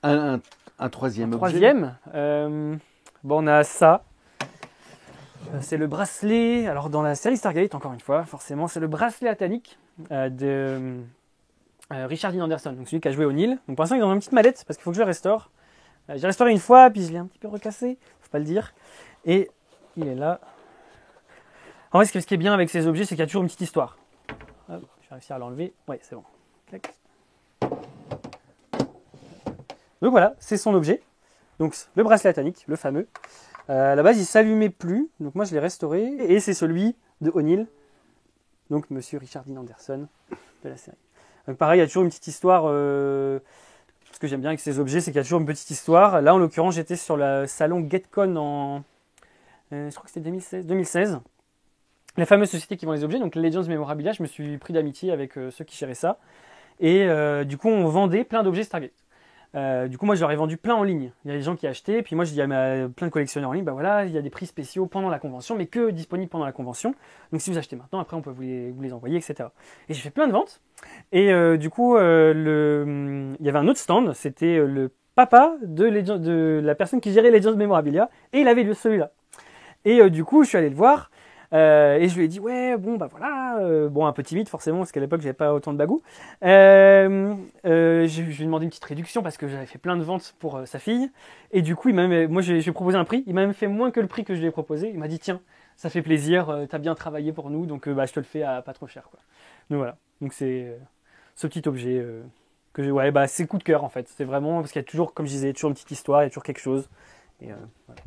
Un, un- un troisième objet. Troisième, bon, on a ça. C'est le bracelet. Alors, dans la série Stargate, encore une fois, forcément, c'est le bracelet atanique de Richard Dean Anderson, donc celui qui a joué O'Neill. Donc, pour l'instant, il est dans une petite mallette parce qu'il faut que je le restaure. J'ai restauré une fois, puis je l'ai un petit peu recassé, faut pas le dire. Et il est là. En vrai, ce qui est bien avec ces objets, c'est qu'il y a toujours une petite histoire. Hop, je vais réussir à l'enlever. Ouais, c'est bon. Clac. Donc voilà, c'est son objet. Donc le bracelet atanique, le fameux. À la base, il s'allumait plus, donc moi je l'ai restauré. Et c'est celui de O'Neill, donc Monsieur Richard Dean Anderson de la série. Donc pareil, il y a toujours une petite histoire. Ce que j'aime bien avec ces objets, c'est qu'il y a toujours une petite histoire. Là, en l'occurrence, j'étais sur le salon GetCon en, je crois que c'était 2016. La fameuse société qui vend les objets, donc Legends Memorabilia. Je me suis pris d'amitié avec ceux qui géraient ça. Et du coup, on vendait plein d'objets Stargate. Du coup, moi, je leur ai vendu plein en ligne. Il y a des gens qui achetaient, puis moi, je dis à plein de collectionneurs en ligne, bah voilà, il y a des prix spéciaux pendant la convention, mais que disponibles pendant la convention. Donc, si vous achetez maintenant, après, on peut vous les envoyer, etc. Et j'ai fait plein de ventes. Et du coup, il y avait un autre stand, c'était le papa de la personne qui gérait Legends Memorabilia, et il avait celui-là. Et du coup, je suis allé le voir. Et je lui ai dit, ouais, bon, bah voilà, bon, un peu timide forcément, parce qu'à l'époque, j'avais pas autant de bagou. Je lui ai demandé une petite réduction parce que j'avais fait plein de ventes pour sa fille. Et du coup, moi, je lui ai proposé un prix. Il m'a même fait moins que le prix que je lui ai proposé. Il m'a dit, tiens, ça fait plaisir, t'as bien travaillé pour nous, donc bah, je te le fais à pas trop cher, quoi. Donc voilà. Donc c'est ce petit objet que j'ai, ouais, bah, c'est coup de cœur en fait. C'est vraiment, parce qu'il y a toujours, comme je disais, toujours une petite histoire, il y a toujours quelque chose. Et voilà.